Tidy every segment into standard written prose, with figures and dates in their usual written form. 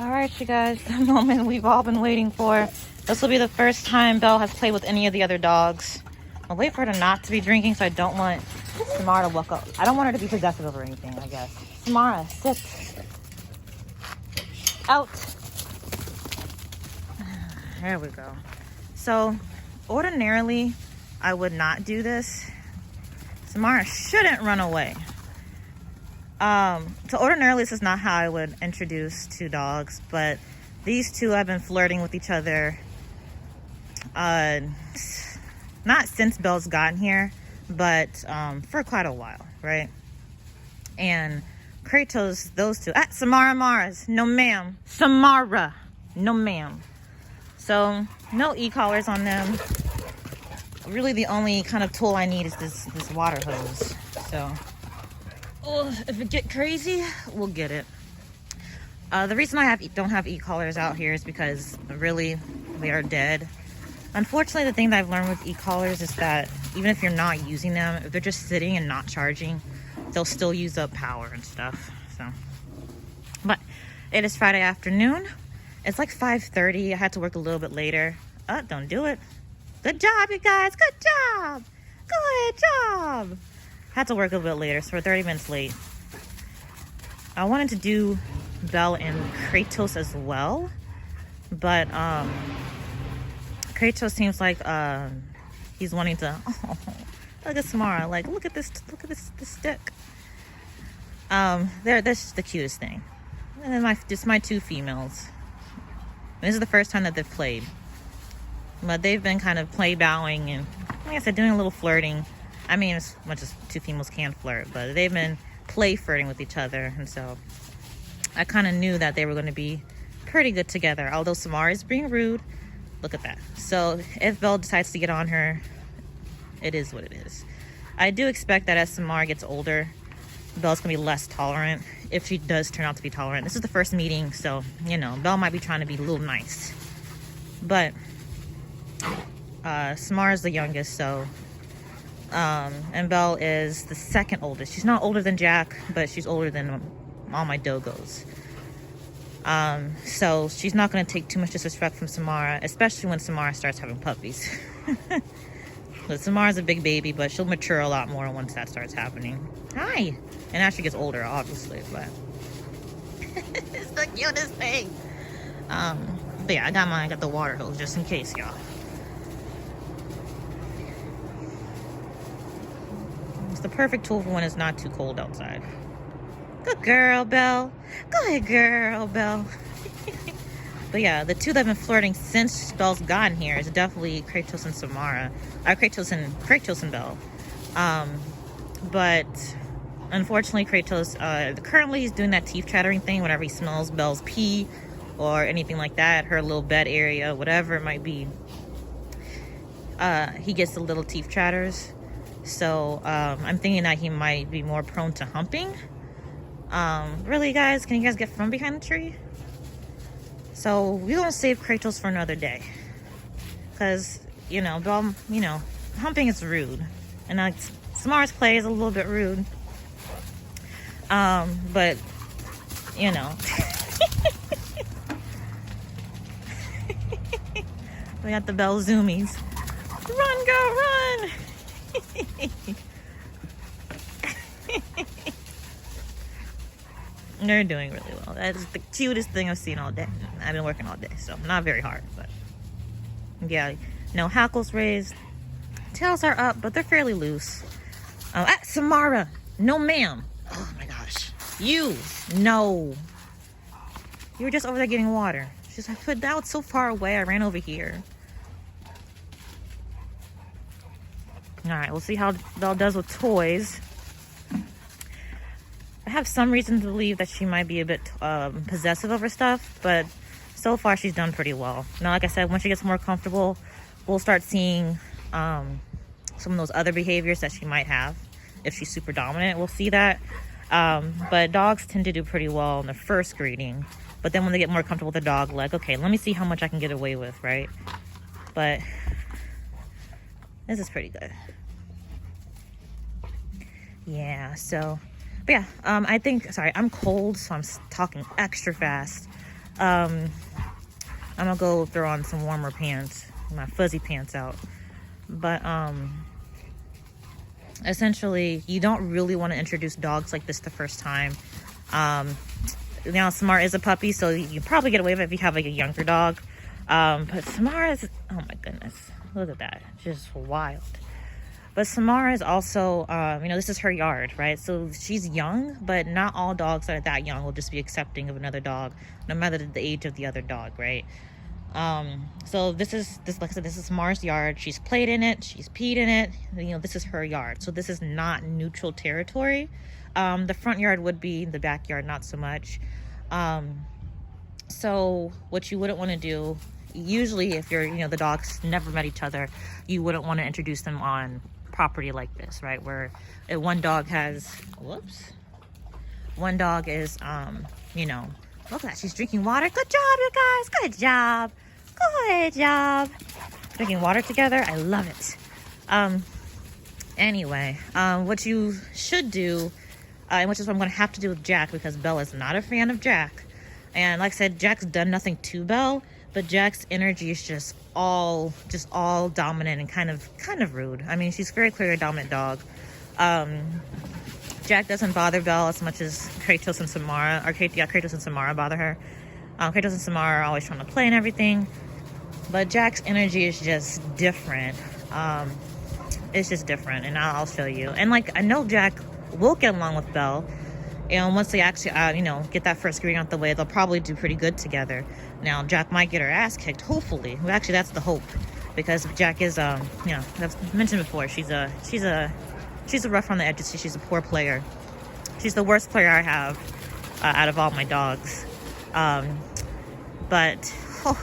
All right, you guys, the moment we've all been waiting for. This will be the first time Belle has played with any of the other dogs. I'll wait for her to not to be drinking, so I don't want Samara to walk up. I don't want her to be possessive over anything, I guess. Samara, sit. Out. There we go. So, ordinarily, I would not do this. Samara shouldn't run away. So ordinarily this is not how I would introduce two dogs, but these two have been flirting with each other not since Belle's gotten here, but for quite a while, right? And Kratos, those two, Samara Mars, no ma'am. Samara, no ma'am. So no e-collars on them. Really the only kind of tool I need is this water hose. So if it get crazy, we'll get it. The reason I don't have e-collars out here is because really they are dead. Unfortunately, the thing that I've learned with e-collars is that even if you're not using them, if they're just sitting and not charging, they'll still use up power and stuff. So, but it is Friday afternoon. It's like 5:30. I had to work a little bit later. Don't do it. Good job, you guys. Good job. Good job. Had to work a bit later, so we're 30 minutes late. I wanted to do Belle and Kratos as well, but Kratos seems like he's wanting to. Oh, look at Samara! Like, look at this stick. They're just the cutest thing. And then my two females. This is the first time that they've played, but they've been kind of play bowing and, like I said, doing a little flirting. I mean, as much as two females can flirt, but they've been play flirting with each other, and so I kind of knew that they were going to be pretty good together, although Samara is being rude. Look at that. So if Belle decides to get on her, it is what it is. I do expect that as Samara gets older, Belle's going to be less tolerant, if she does turn out to be tolerant. This is the first meeting, so, you know, Belle might be trying to be a little nice. But Samara's the youngest, so and Belle is the second oldest. She's not older than Jack, but she's older than all my Dogos. So she's not going to take too much disrespect from Samara, especially when Samara starts having puppies. But Samara's a big baby, but she'll mature a lot more once that starts happening. Hi! And as she gets older, obviously, but it's the cutest thing. But yeah, I got the water hose just in case, y'all. The perfect tool for when it's not too cold outside. Good girl, Belle. Good girl, Belle. But yeah, the two that have been flirting since Belle's gotten here is definitely Kratos and Samara. Kratos and Belle. But unfortunately, Kratos currently he's doing that teeth chattering thing whenever he smells Belle's pee or anything like that, her little bed area, whatever it might be. He gets the little teeth chatters. So I'm thinking that he might be more prone to humping. Really, guys, can you guys get from behind the tree? So we gonna save Kratos for another day, because Belle, humping is rude, and Samara's play is a little bit rude. But we got the Belle zoomies. Run, girl, run! They're doing really well. That is the cutest thing I've seen all day. I've been working all day, so not very hard, but yeah, no hackles raised, tails are up, but they're fairly loose. Samara, no ma'am. Oh my gosh, no, you were just over there getting water. She's like, but that was so far away, I ran over here. All right, we'll see how Belle does with toys. I have some reason to believe that she might be a bit possessive over stuff, but so far she's done pretty well. Now, like I said, once she gets more comfortable, we'll start seeing some of those other behaviors that she might have. If she's super dominant, we'll see that. But dogs tend to do pretty well in the first greeting. But then when they get more comfortable with the dog, like, okay, let me see how much I can get away with, right? But this is pretty good. Yeah, so, but yeah, I'm cold, so I'm talking extra fast. I'm gonna go throw on some warmer pants, my fuzzy pants out. But essentially, you don't really want to introduce dogs like this the first time. Now Samara is a puppy, so you probably get away with it if you have like a younger dog. But Samara is, oh my goodness, look at that, just wild. But Samara is also, you know, this is her yard, right? So she's young, but not all dogs that are that young will just be accepting of another dog, no matter the age of the other dog, right? So like I said, this is Samara's yard. She's played in it, she's peed in it. You know, this is her yard. So this is not neutral territory. The front yard would be, the backyard not so much. So what you wouldn't want to do, usually if you're, you know, the dogs never met each other, you wouldn't want to introduce them on property like this, right? Where one dog has, one dog is, you know, look at that, she's drinking water. Good job, you guys, good job. Good job. Drinking water together, I love it. Anyway, what you should do, and which is what I'm going to have to do with Jack, because Belle is not a fan of Jack. And like I said, Jack's done nothing to Belle, but Jack's energy is just all dominant and kind of rude. I mean, she's very clearly a dominant dog. Jack doesn't bother Belle as much as Kratos and Samara, Kratos and Samara bother her. Kratos and Samara are always trying to play and everything, but Jack's energy is just different. It's just different, and I'll show you. And like, I know Jack will get along with Belle, and once they actually, you know, get that first greeting out the way, they'll probably do pretty good together. Now, Jack might get her ass kicked, hopefully. Well, actually, that's the hope, because Jack is, you know, I've mentioned before, she's a rough on the edges. She's a poor player. She's the worst player I have out of all my dogs. But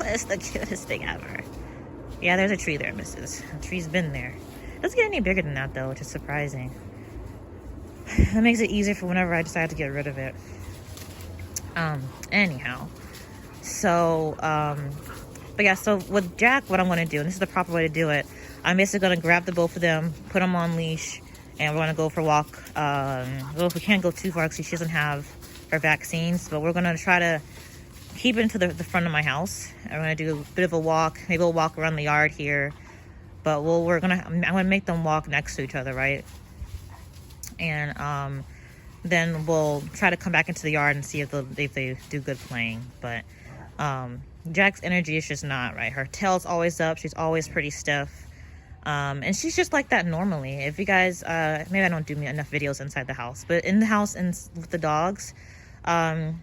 it's the cutest thing ever. Yeah, there's a tree there, missus. The tree's been there. It doesn't get any bigger than that, though, which is surprising. That makes it easier for whenever I decide to get rid of it. Anyhow. So, but yeah, so with Jack, what I'm going to do, and this is the proper way to do it, I'm basically going to grab the both of them, put them on leash, and we're going to go for a walk. Well, if we can't go too far, because she doesn't have her vaccines, but we're going to try to keep it into the front of my house. I'm going to do a bit of a walk. Maybe we'll walk around the yard here, but I'm going to make them walk next to each other, right? And then we'll try to come back into the yard and see if they do good playing. But Jack's energy is just not right. Her tail's always up. She's always pretty stiff. And she's just like that normally. If you guys, maybe I don't do enough videos inside the house, but in the house and with the dogs, her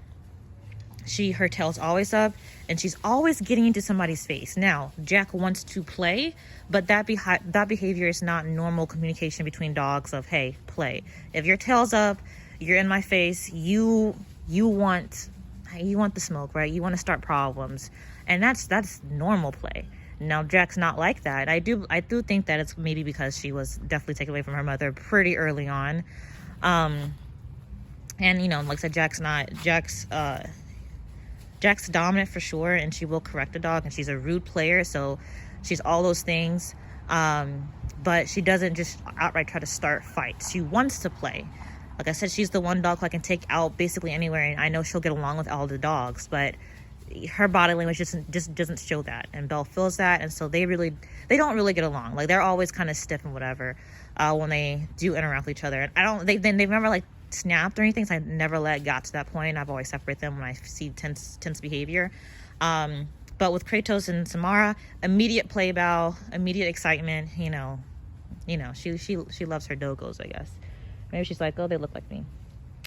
tail's always up, and she's always getting into somebody's face. Now, Jack wants to play, but that behavior is not normal communication between dogs of, hey, play. If your tail's up, you're in my face, you want the smoke, right? You want to start problems, and that's normal play. Now, Jack's not like that. I do think that it's maybe because she was definitely taken away from her mother pretty early on. And you know, like I said, Jack's dominant for sure, and she will correct the dog, and she's a rude player, so she's all those things. But she doesn't just outright try to start fights. She wants to play. Like I said, she's the one dog who I can take out basically anywhere, and I know she'll get along with all the dogs, but her body language just doesn't show that, and Belle feels that, and so they don't really get along. Like, they're always kind of stiff and whatever when they do interact with each other. And they've never like snapped or anything, so I never got to that point. I've always separated them when I see tense behavior. But with Kratos and Samara, immediate play bow, immediate excitement. You know, she loves her dogos, I guess. Maybe she's like, oh, they look like me.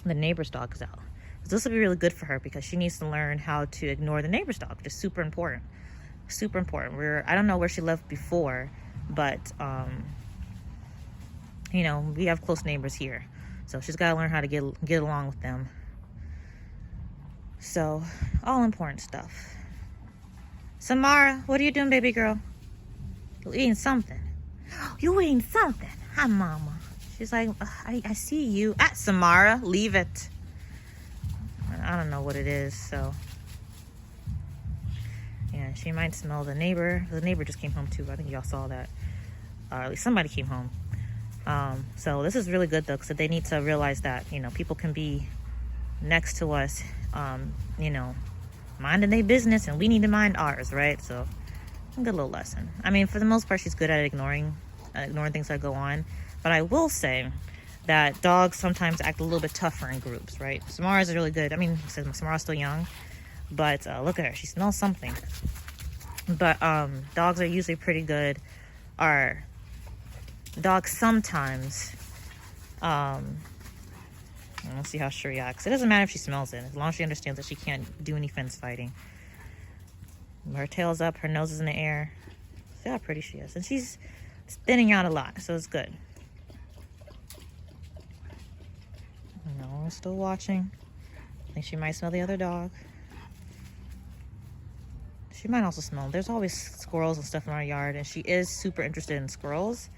The neighbor's dog is out. This will be really good for her, because she needs to learn how to ignore the neighbor's dog, which is super important. Super important. I don't know where she lived before, but you know, we have close neighbors here, so she's got to learn how to get along with them. So, all important stuff. Samara, what are you doing, baby girl? You eating something? You eating something? Hi, mama. She's like, I see you. Samara, leave it. I don't know what it is, so yeah, she might smell the neighbor. The neighbor just came home too. I think y'all saw that, or at least somebody came home. So this is really good though, because they need to realize that, you know, people can be next to us, you know, minding their business and we need to mind ours, right? So a good little lesson. I mean, for the most part, she's good at ignoring things that go on. But I will say that dogs sometimes act a little bit tougher in groups, right? Samara's really good. I mean, Samara's still young, but look at her. She smells something. But dogs are usually pretty good. Our dogs sometimes, let's see how she reacts. It doesn't matter if she smells it, as long as she understands that she can't do any fence fighting. Her tail's up, her nose is in the air. See how pretty she is. And she's thinning out a lot, so it's good. No, we're still watching. I think she might smell the other dog. She might also smell. There's always squirrels and stuff in our yard, and she is super interested in squirrels,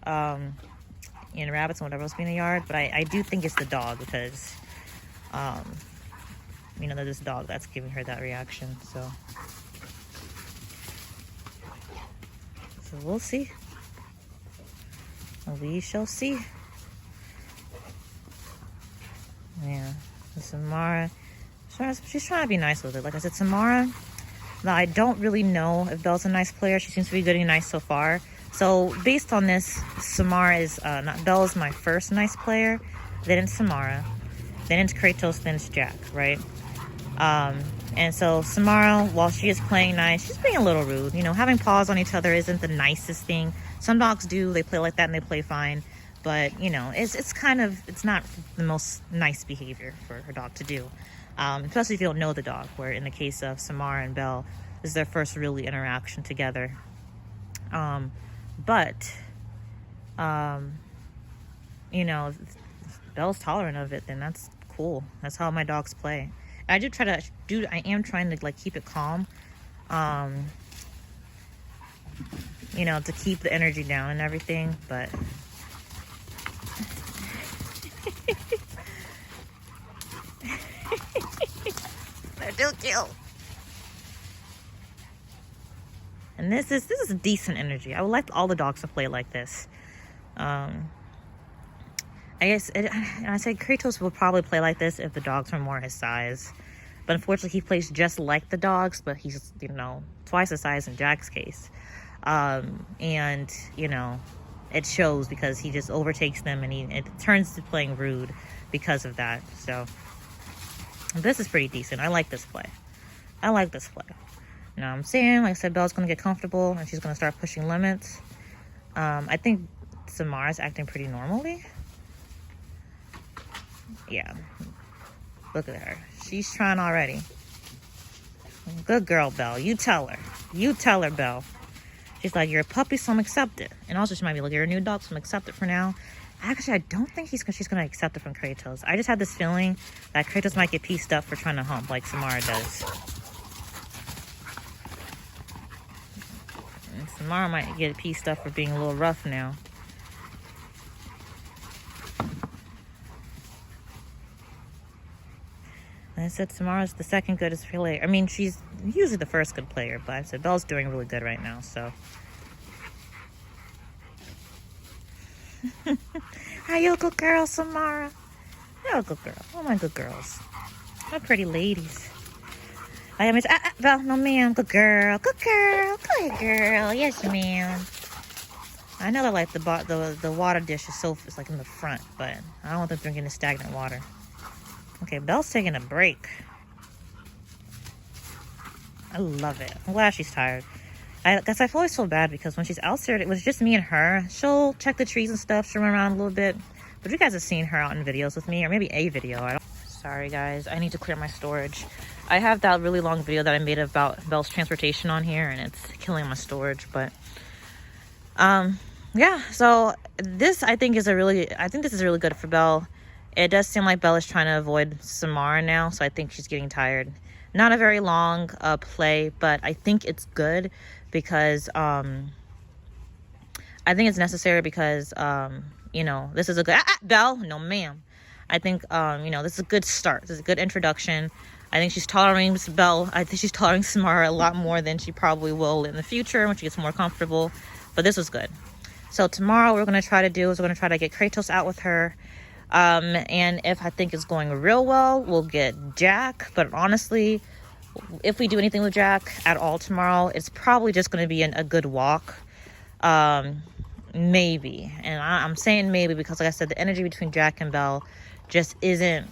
and rabbits and whatever else being in the yard. But I do think it's the dog because, you know, there's this dog that's giving her that reaction. So we'll see. We shall see. Yeah, Samara, she's trying to be nice with it. Like I said, Samara, now I don't really know if Belle's a nice player. She seems to be good and nice so far. So based on this, Samara is, not Belle's my first nice player. Then it's Samara. Then it's Kratos, then it's Jack, right? And so Samara, while she is playing nice, she's being a little rude. You know, having paws on each other isn't the nicest thing. Some dogs do, they play like that and they play fine. But, you know, it's not the most nice behavior for her dog to do. Especially if you don't know the dog, where in the case of Samara and Belle, this is their first really interaction together. But, you know, if Belle's tolerant of it, then that's cool. That's how my dogs play. I am trying to, like, keep it calm. You know, to keep the energy down and everything, but... They're too cute. And this is a decent energy. I would like all the dogs to play like this. I guess I say Kratos will probably play like this if the dogs were more his size. But unfortunately, he plays just like the dogs, but he's, you know, twice the size in Jack's case. And, you know, it shows because he just overtakes them and it turns to playing rude because of that. So this is pretty decent. I like this play. You know what I'm saying? Like I said, Belle's going to get comfortable and she's going to start pushing limits. I think Samara's acting pretty normally. Yeah. Look at her. She's trying already. Good girl, Belle. You tell her, Belle. She's like, you're a puppy, so I'm accepted. And also she might be like, you're a new dog, so I'm accepted for now. Actually, I don't think she's going to accept it from Kratos. I just had this feeling that Kratos might get pieced up for trying to hump like Samara does. And Samara might get pieced up for being a little rough now. And I said Samara's the second goodest player. I mean, she's usually the first good player, but I said Belle's doing really good right now, so. Are you a good girl, Samara? You're a good girl. Oh, my good girls. My pretty ladies. I mean, Belle, no ma'am. Good girl. Good girl. Good girl. Yes, ma'am. I know that like the water dish is like in the front, but I don't want them drinking the stagnant water. Okay, Belle's taking a break. I love it. I'm glad she's tired. I guess I always feel bad because when she's out there, it was just me and her. She'll check the trees and stuff. She'll run around a little bit. But you guys have seen her out in videos with me, or maybe a video. Sorry, guys. I need to clear my storage. I have that really long video that I made about Belle's transportation on here, and it's killing my storage. But, yeah. So this, I think this is really good for Belle. It does seem like Belle is trying to avoid Samara now, so I think she's getting tired. Not a very long play, but I think it's good because I think it's necessary because you know, this is a good Belle, no ma'am. I think you know, this is a good start. This is a good introduction. I think she's tolerating Belle. I think she's tolerating Samara a lot more than she probably will in the future when she gets more comfortable. But this was good. So tomorrow what we're gonna try to do is we're gonna try to get Kratos out with her. And if I think it's going real well, we'll get Jack. But honestly, if we do anything with Jack at all tomorrow, it's probably just going to be a good walk. Maybe. And I'm saying maybe because, like I said, the energy between Jack and Belle just isn't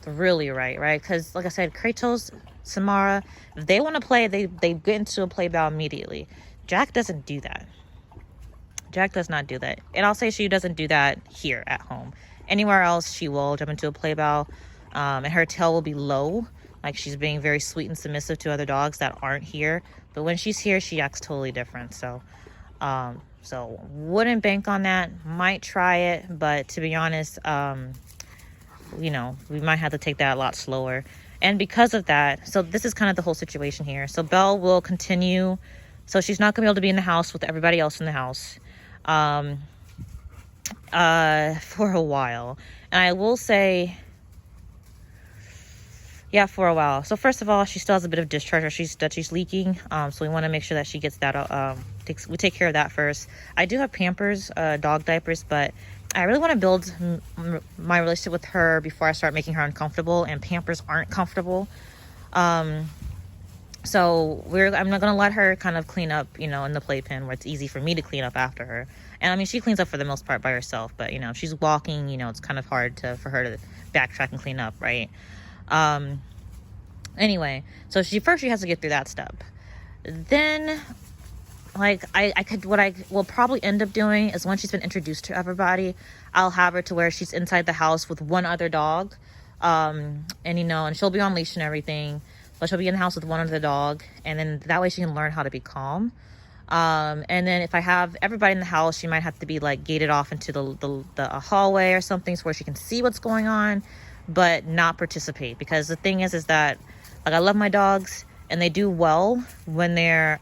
really right? Because, like I said, Kratos, Samara, if they want to play, they get into a play battle immediately. Jack doesn't do that. Jack does not do that. And I'll say she doesn't do that here at home. Anywhere else, she will jump into a play battle, and her tail will be low, like she's being very sweet and submissive to other dogs that aren't here. But when she's here, she acts totally different. So wouldn't bank on that. Might try it, but to be honest, you know, we might have to take that a lot slower. And because of that, so this is kind of the whole situation here. So Belle will continue. So she's not gonna be able to be in the house with everybody else in the house for a while. And I will say, yeah, for a while. So first of all, she still has a bit of discharge that she's leaking. So we want to make sure that she gets that, we take care of that first. I do have Pampers, dog diapers, but I really want to build my relationship with her before I start making her uncomfortable, and Pampers aren't comfortable. So I'm not going to let her kind of clean up, you know, in the playpen where it's easy for me to clean up after her. And I mean, she cleans up for the most part by herself, but you know, if she's walking, you know, it's kind of hard for her to backtrack and clean up, right? Anyway, so she has to get through that step. Then, like, what I will probably end up doing is, once she's been introduced to everybody, I'll have her to where she's inside the house with one other dog. And you know, and she'll be on leash and everything, but she'll be in the house with one other dog, and then that way she can learn how to be calm. And then if I have everybody in the house, she might have to be like gated off into the hallway or something, so where she can see what's going on, but not participate. Because the thing is that, like, I love my dogs, and they do well when they're,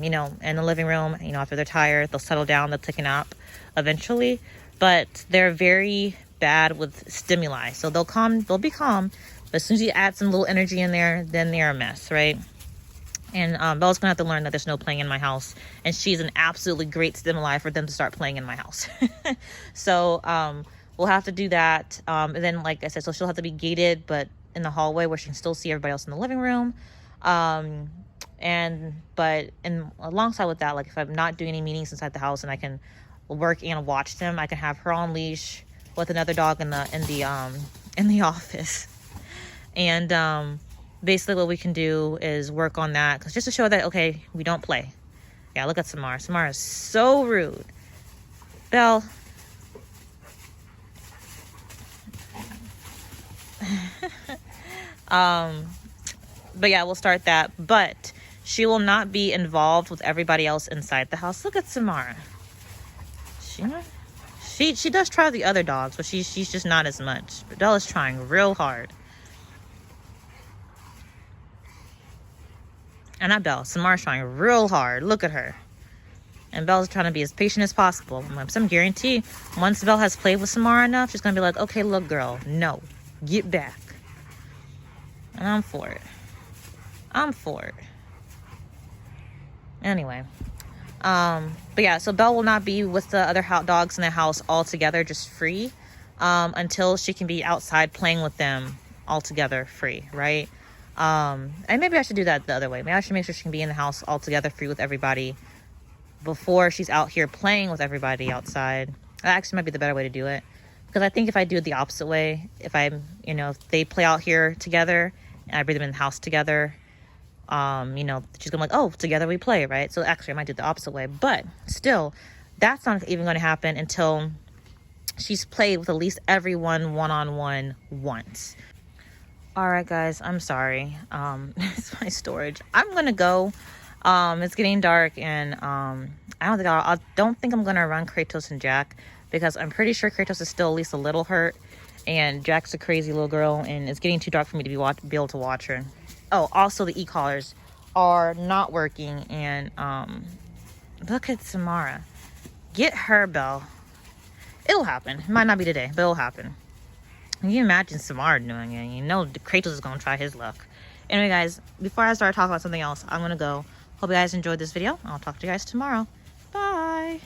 you know, in the living room. You know, after they're tired, they'll settle down, they'll take a nap eventually. But they're very bad with stimuli. So they'll be calm, but as soon as you add some little energy in there, then they're a mess, right? And Belle's gonna have to learn that there's no playing in my house, and she's an absolutely great stimuli for them to start playing in my house. So we'll have to do that. And then, like I said, so she'll have to be gated, but in the hallway where she can still see everybody else in the living room. But alongside with that, like, if I'm not doing any meetings inside the house and I can work and watch them, I can have her on leash with another dog in the office. And basically what we can do is work on that, because just to show that, okay, we don't play. Yeah, look at Samara. Samara is so rude. Belle. But yeah, we'll start that. But she will not be involved with everybody else inside the house. Look at Samara. She does try the other dogs, but she's just not as much. But Bella's trying real hard. And not Belle. Samara's trying real hard. Look at her. And Belle's trying to be as patient as possible. Some guarantee, once Belle has played with Samara enough, she's going to be like, okay, look, girl, no. Get back. And I'm for it. I'm for it. Anyway. But yeah, so Belle will not be with the other dogs in the house all together, just free, until she can be outside playing with them all together free, right? And maybe I should do that the other way. Maybe I should make sure she can be in the house all together free with everybody before she's out here playing with everybody outside. That actually might be the better way to do it. Because I think if I do it the opposite way, if they play out here together and I bring them in the house together, she's gonna be like, oh, together we play, right? So actually I might do it the opposite way. But still, that's not even going to happen until she's played with at least everyone one-on-one once. All right, guys, I'm sorry. It's my storage. I'm gonna go. It's getting dark, and I don't think I'm gonna run Kratos and Jack, because I'm pretty sure Kratos is still at least a little hurt, and Jack's a crazy little girl, and it's getting too dark for me to be able to watch her. Oh, also the e-collars are not working, and look at Samara. Get her, Belle. It'll happen. It might not be today, but it'll happen. Can you imagine Samara doing it? You know Kratos is going to try his luck. Anyway, guys, before I start talking about something else, I'm going to go. Hope you guys enjoyed this video. I'll talk to you guys tomorrow. Bye.